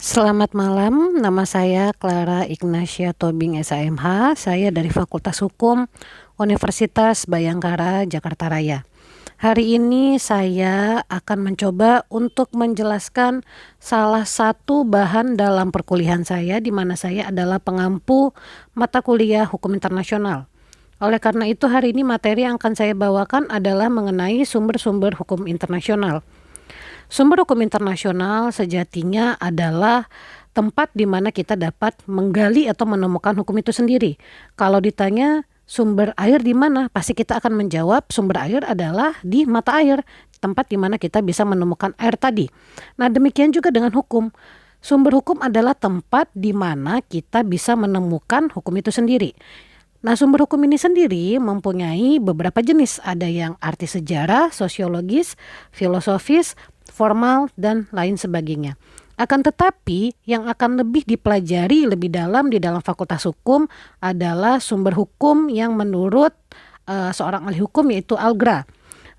Selamat malam, nama saya Clara Ignacia Tobing SAMH. Saya dari Fakultas Hukum Universitas Bayangkara, Jakarta Raya. Hari ini saya akan mencoba untuk menjelaskan salah satu bahan dalam perkuliahan saya, di mana saya adalah pengampu mata kuliah Hukum Internasional. Oleh karena itu, hari ini materi yang akan saya bawakan adalah mengenai sumber-sumber hukum internasional. Sumber hukum internasional sejatinya adalah tempat di mana kita dapat menggali atau menemukan hukum itu sendiri. Kalau ditanya sumber air di mana, pasti kita akan menjawab sumber air adalah di mata air, tempat di mana kita bisa menemukan air tadi. Nah, demikian juga dengan hukum. Sumber hukum adalah tempat di mana kita bisa menemukan hukum itu sendiri. Nah, sumber hukum ini sendiri mempunyai beberapa jenis. Ada yang arti sejarah, sosiologis, filosofis, formal, dan lain sebagainya. Akan tetapi, yang akan lebih dipelajari lebih dalam di dalam Fakultas Hukum adalah sumber hukum yang menurut seorang ahli hukum, yaitu Algra.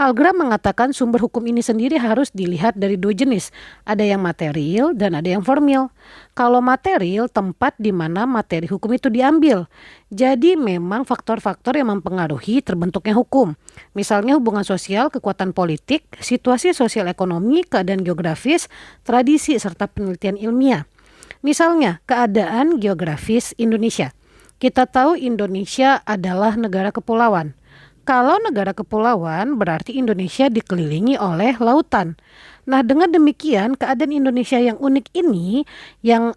Algra mengatakan sumber hukum ini sendiri harus dilihat dari dua jenis. Ada yang material dan ada yang formil. Kalau material, tempat di mana materi hukum itu diambil. Jadi memang faktor-faktor yang mempengaruhi terbentuknya hukum. Misalnya hubungan sosial, kekuatan politik, situasi sosial ekonomi, keadaan geografis, tradisi, serta penelitian ilmiah. Misalnya keadaan geografis Indonesia. Kita tahu Indonesia adalah negara kepulauan. Kalau negara kepulauan berarti Indonesia dikelilingi oleh lautan. Nah, dengan demikian keadaan Indonesia yang unik ini yang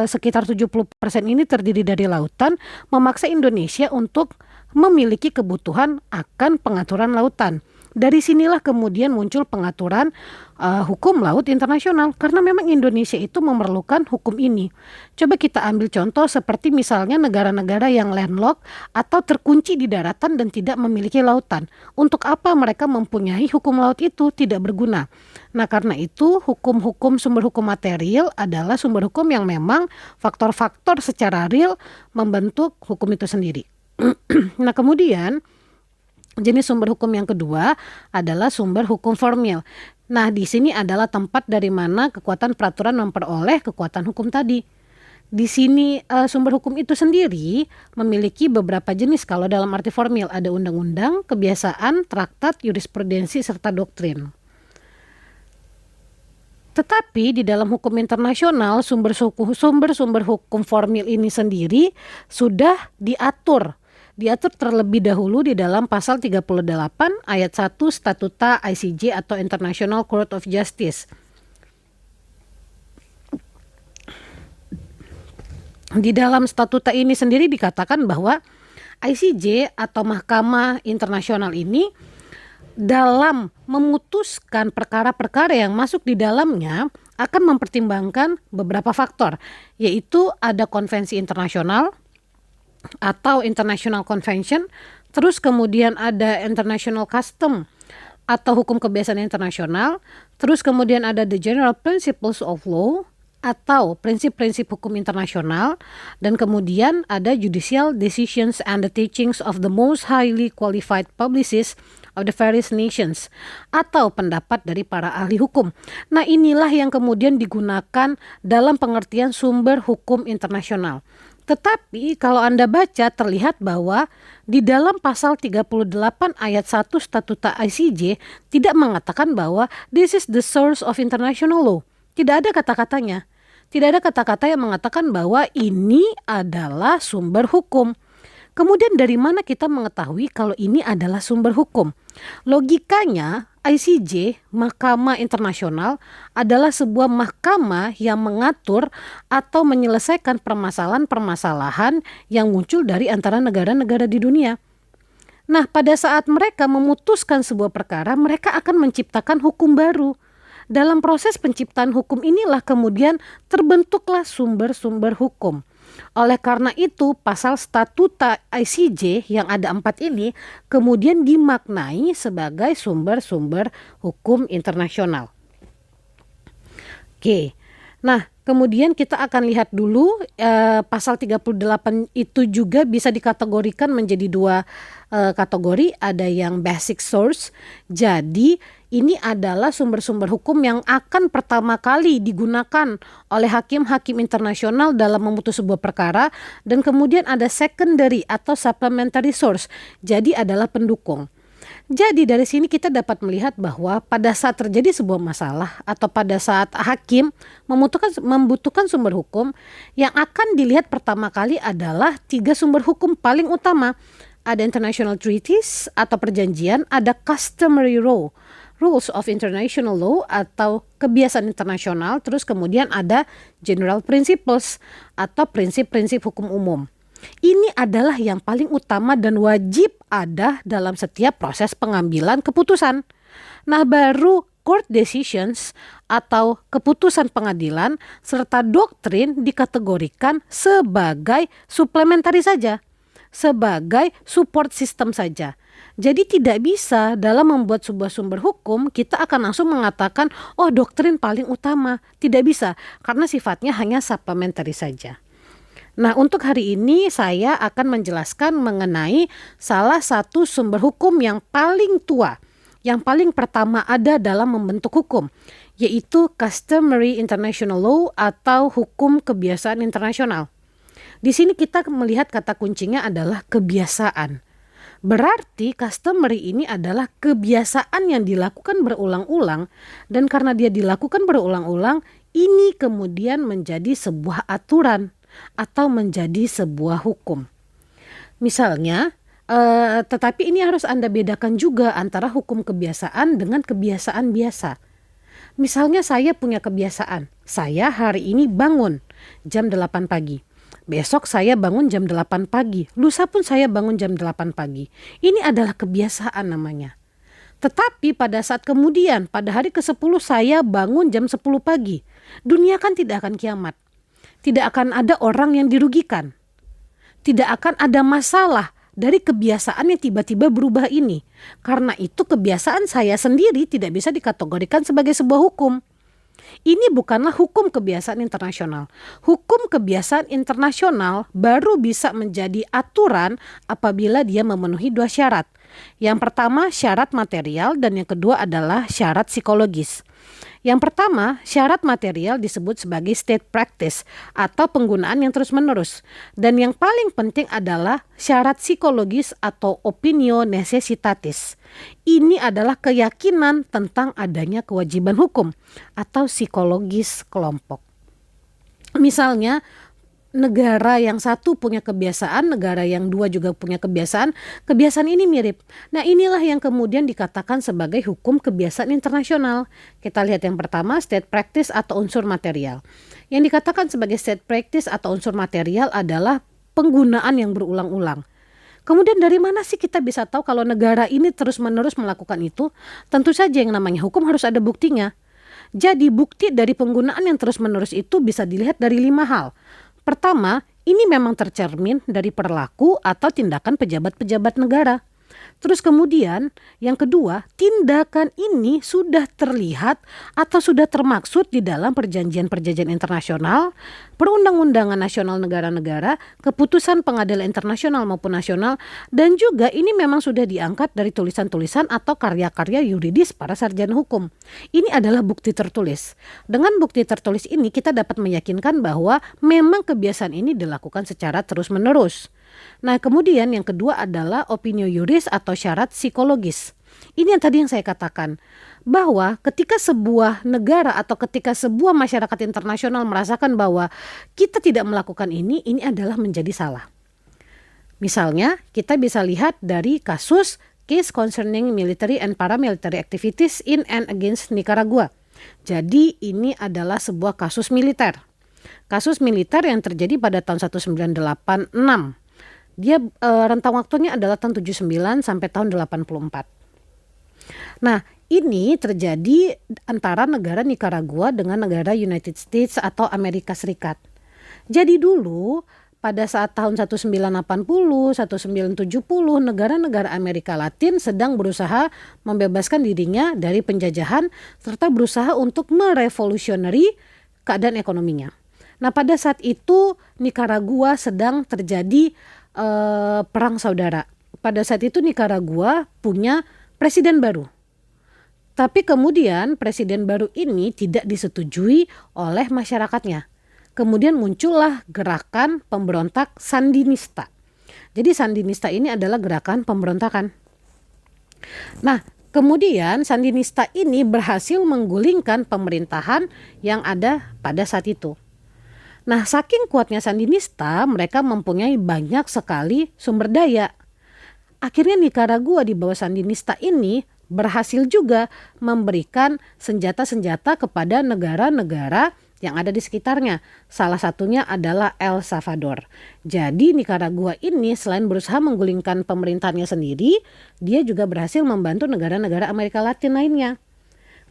sekitar 70% ini terdiri dari lautan memaksa Indonesia untuk memiliki kebutuhan akan pengaturan lautan. Dari sinilah kemudian muncul pengaturan hukum laut internasional karena memang Indonesia itu memerlukan hukum ini. Coba kita ambil contoh seperti misalnya negara-negara yang landlocked atau terkunci di daratan dan tidak memiliki lautan. Untuk apa mereka mempunyai hukum laut itu? Tidak berguna. Nah, karena itu hukum-hukum sumber hukum material adalah sumber hukum yang memang faktor-faktor secara real membentuk hukum itu sendiri. Nah, kemudian jenis sumber hukum yang kedua adalah sumber hukum formil. Nah, di sini adalah tempat dari mana kekuatan peraturan memperoleh kekuatan hukum tadi. Di sini sumber hukum itu sendiri memiliki beberapa jenis. Kalau dalam arti formil ada undang-undang, kebiasaan, traktat, jurisprudensi, serta doktrin. Tetapi di dalam hukum internasional sumber-sumber hukum formil ini sendiri sudah diatur terlebih dahulu di dalam pasal 38 ayat 1 Statuta ICJ atau International Court of Justice. Di dalam statuta ini sendiri dikatakan bahwa ICJ atau Mahkamah Internasional ini dalam memutuskan perkara-perkara yang masuk di dalamnya akan mempertimbangkan beberapa faktor, yaitu ada konvensi internasional atau International Convention, terus kemudian ada International Custom atau hukum kebiasaan internasional, terus kemudian ada the General Principles of Law atau prinsip-prinsip hukum internasional, dan kemudian ada Judicial Decisions and the Teachings of the Most Highly Qualified Publicists of the various nations atau pendapat dari para ahli hukum. Nah, inilah yang kemudian digunakan dalam pengertian sumber hukum internasional. Tetapi kalau Anda baca terlihat bahwa di dalam pasal 38 ayat 1 Statuta ICJ tidak mengatakan bahwa this is the source of international law. Tidak ada kata-katanya. Tidak ada kata-kata yang mengatakan bahwa ini adalah sumber hukum. Kemudian dari mana kita mengetahui kalau ini adalah sumber hukum? Logikanya ICJ, Mahkamah Internasional, adalah sebuah mahkamah yang mengatur atau menyelesaikan permasalahan-permasalahan yang muncul dari antara negara-negara di dunia. Nah, pada saat mereka memutuskan sebuah perkara, mereka akan menciptakan hukum baru. Dalam proses penciptaan hukum inilah kemudian terbentuklah sumber-sumber hukum. Oleh karena itu, pasal statuta ICJ yang ada 4 ini kemudian dimaknai sebagai sumber-sumber hukum internasional. Oke, nah Kemudian kita akan lihat dulu pasal 38 itu juga bisa dikategorikan menjadi dua kategori, ada yang basic source. Jadi ini adalah sumber-sumber hukum yang akan pertama kali digunakan oleh hakim-hakim internasional dalam memutus sebuah perkara, dan kemudian ada secondary atau supplementary source. Jadi adalah pendukung. Jadi dari sini kita dapat melihat bahwa pada saat terjadi sebuah masalah atau pada saat hakim membutuhkan sumber hukum, yang akan dilihat pertama kali adalah tiga sumber hukum paling utama. Ada international treaties atau perjanjian, ada customary law, rules of international law atau kebiasaan internasional, terus kemudian ada general principles atau prinsip-prinsip hukum umum. Ini adalah yang paling utama dan wajib ada dalam setiap proses pengambilan keputusan. Nah, baru court decisions atau keputusan pengadilan serta doktrin dikategorikan sebagai suplementari saja, sebagai support system saja. Jadi tidak bisa dalam membuat sebuah sumber hukum kita akan langsung mengatakan, oh doktrin paling utama. Tidak bisa, karena sifatnya hanya supplementary saja. Nah, untuk hari ini saya akan menjelaskan mengenai salah satu sumber hukum yang paling tua, yang paling pertama ada dalam membentuk hukum, yaitu customary international law atau hukum kebiasaan internasional. Di sini kita melihat kata kuncinya adalah kebiasaan. Berarti customary ini adalah kebiasaan yang dilakukan berulang-ulang, dan karena dia dilakukan berulang-ulang, ini kemudian menjadi sebuah aturan atau menjadi sebuah hukum. Misalnya, tetapi ini harus Anda bedakan juga antara hukum kebiasaan dengan kebiasaan biasa. Misalnya saya punya kebiasaan, saya hari ini bangun jam 8 pagi. Besok saya bangun jam 8 pagi, lusa pun saya bangun jam 8 pagi. Ini adalah kebiasaan namanya. Tetapi pada saat kemudian, pada hari ke-10 saya bangun jam 10 pagi. Dunia kan tidak akan kiamat. Tidak akan ada orang yang dirugikan. Tidak akan ada masalah dari kebiasaan yang tiba-tiba berubah ini. Karena itu kebiasaan saya sendiri tidak bisa dikategorikan sebagai sebuah hukum. Ini bukanlah hukum kebiasaan internasional. Hukum kebiasaan internasional baru bisa menjadi aturan apabila dia memenuhi dua syarat. Yang pertama syarat material dan yang kedua adalah syarat psikologis. Yang pertama, syarat material disebut sebagai state practice atau penggunaan yang terus-menerus. Dan yang paling penting adalah syarat psikologis atau opinio necessitatis. Ini adalah keyakinan tentang adanya kewajiban hukum atau psikologis kelompok. Misalnya, negara yang satu punya kebiasaan, negara yang dua juga punya kebiasaan ini mirip. Nah, inilah yang kemudian dikatakan sebagai hukum kebiasaan internasional. Kita lihat yang pertama, state practice atau unsur material. Yang dikatakan sebagai state practice atau unsur material adalah penggunaan yang berulang-ulang. Kemudian dari mana sih kita bisa tahu kalau negara ini terus-menerus melakukan itu? Tentu saja yang namanya hukum harus ada buktinya. Jadi bukti dari penggunaan yang terus-menerus itu bisa dilihat dari 5 hal. Pertama, ini memang tercermin dari perilaku atau tindakan pejabat-pejabat negara. Terus kemudian, yang kedua, tindakan ini sudah terlihat atau sudah termaksud di dalam perjanjian-perjanjian internasional, perundang-undangan nasional negara-negara, keputusan pengadilan internasional maupun nasional, dan juga ini memang sudah diangkat dari tulisan-tulisan atau karya-karya yuridis para sarjana hukum. Ini adalah bukti tertulis. Dengan bukti tertulis ini kita dapat meyakinkan bahwa memang kebiasaan ini dilakukan secara terus-menerus. Nah, kemudian yang kedua adalah opinio juris atau syarat psikologis. Ini yang tadi yang saya katakan, bahwa ketika sebuah negara atau ketika sebuah masyarakat internasional merasakan bahwa kita tidak melakukan ini adalah menjadi salah. Misalnya, kita bisa lihat dari kasus case concerning military and paramilitary activities in and against Nicaragua. Jadi, ini adalah sebuah kasus militer. Kasus militer yang terjadi pada tahun 1986. Dia rentang waktunya adalah tahun 79 sampai tahun 84. Nah, ini terjadi antara negara Nicaragua dengan negara United States atau Amerika Serikat. Jadi dulu pada saat tahun 1980, 1970 negara-negara Amerika Latin sedang berusaha membebaskan dirinya dari penjajahan serta berusaha untuk merevolusionari keadaan ekonominya. Nah, pada saat itu Nicaragua sedang terjadi perang saudara. Pada saat itu Nicaragua punya presiden baru. Tapi kemudian presiden baru ini tidak disetujui oleh masyarakatnya. Kemudian muncullah gerakan pemberontak Sandinista. Jadi Sandinista ini adalah gerakan pemberontakan. Nah, kemudian Sandinista ini berhasil menggulingkan pemerintahan yang ada pada saat itu. Nah, saking kuatnya Sandinista, mereka mempunyai banyak sekali sumber daya. Akhirnya Nicaragua di bawah Sandinista ini berhasil juga memberikan senjata-senjata kepada negara-negara yang ada di sekitarnya. Salah satunya adalah El Salvador. Jadi Nicaragua ini selain berusaha menggulingkan pemerintahannya sendiri, dia juga berhasil membantu negara-negara Amerika Latin lainnya.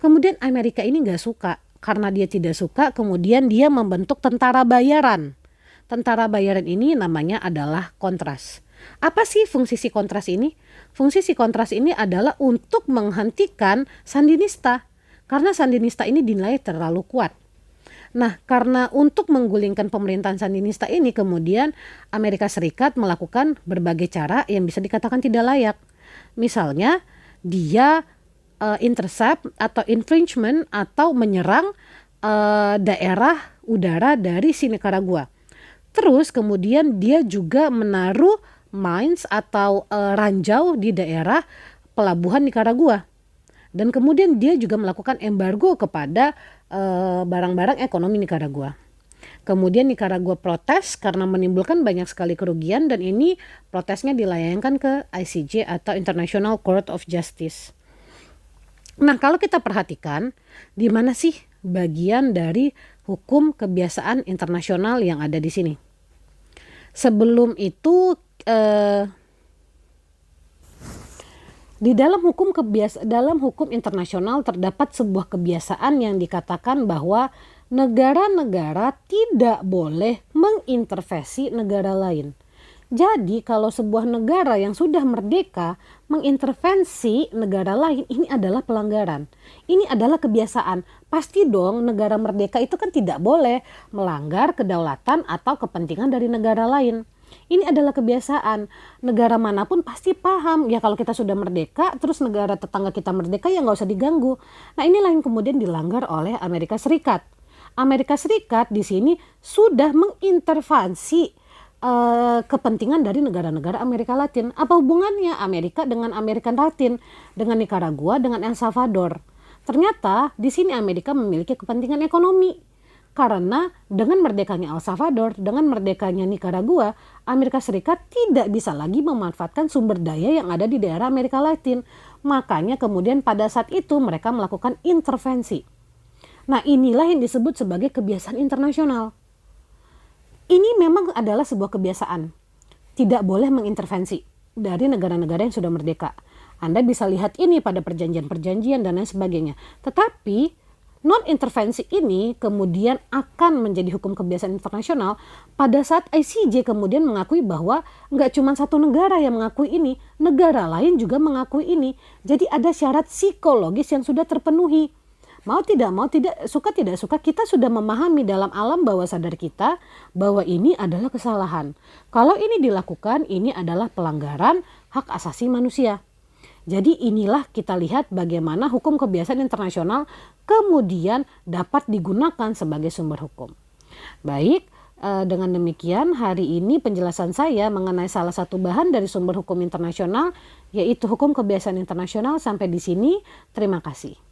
Kemudian Amerika ini gak suka. Karena dia tidak suka, kemudian dia membentuk tentara bayaran. Tentara bayaran ini namanya adalah Contras. Apa sih fungsi si Contras ini? Fungsi si Contras ini adalah untuk menghentikan Sandinista. Karena Sandinista ini dinilai terlalu kuat. Nah, karena untuk menggulingkan pemerintahan Sandinista ini, kemudian Amerika Serikat melakukan berbagai cara yang bisa dikatakan tidak layak. Misalnya, dia intercept atau infringement atau menyerang daerah udara dari si Nicaragua. Terus kemudian dia juga menaruh mines atau ranjau di daerah pelabuhan Nicaragua. Dan kemudian dia juga melakukan embargo kepada barang-barang ekonomi Nicaragua. Kemudian Nicaragua protes karena menimbulkan banyak sekali kerugian, dan ini protesnya dilayangkan ke ICJ atau International Court of Justice. Nah, kalau kita perhatikan, di mana sih bagian dari hukum kebiasaan internasional yang ada di sini? Sebelum itu, di dalam hukum internasional terdapat sebuah kebiasaan yang dikatakan bahwa negara-negara tidak boleh mengintervensi negara lain. Jadi kalau sebuah negara yang sudah merdeka mengintervensi negara lain, ini adalah pelanggaran. Ini adalah kebiasaan. Pasti dong negara merdeka itu kan tidak boleh melanggar kedaulatan atau kepentingan dari negara lain. Ini adalah kebiasaan. Negara manapun pasti paham, ya kalau kita sudah merdeka, terus negara tetangga kita merdeka, ya nggak usah diganggu. Nah, inilah yang kemudian dilanggar oleh Amerika Serikat. Amerika Serikat di sini sudah mengintervensi kepentingan dari negara-negara Amerika Latin. Apa hubungannya Amerika dengan Amerika Latin, dengan Nicaragua, dengan El Salvador? Ternyata di sini Amerika memiliki kepentingan ekonomi. Karena dengan merdekanya El Salvador, dengan merdekanya Nicaragua, Amerika Serikat tidak bisa lagi memanfaatkan sumber daya yang ada di daerah Amerika Latin. Makanya kemudian pada saat itu mereka melakukan intervensi. Nah, inilah yang disebut sebagai kebiasaan internasional. Ini memang adalah sebuah kebiasaan. Tidak boleh mengintervensi dari negara-negara yang sudah merdeka. Anda bisa lihat ini pada perjanjian-perjanjian dan lain sebagainya. Tetapi non-intervensi ini kemudian akan menjadi hukum kebiasaan internasional pada saat ICJ kemudian mengakui bahwa nggak cuma satu negara yang mengakui ini, negara lain juga mengakui ini. Jadi ada syarat psikologis yang sudah terpenuhi. Mau tidak suka tidak suka, kita sudah memahami dalam alam bawah sadar kita bahwa ini adalah kesalahan. Kalau ini dilakukan, ini adalah pelanggaran hak asasi manusia. Jadi inilah kita lihat bagaimana hukum kebiasaan internasional kemudian dapat digunakan sebagai sumber hukum. Baik, dengan demikian hari ini penjelasan saya mengenai salah satu bahan dari sumber hukum internasional, yaitu hukum kebiasaan internasional, sampai di sini. Terima kasih.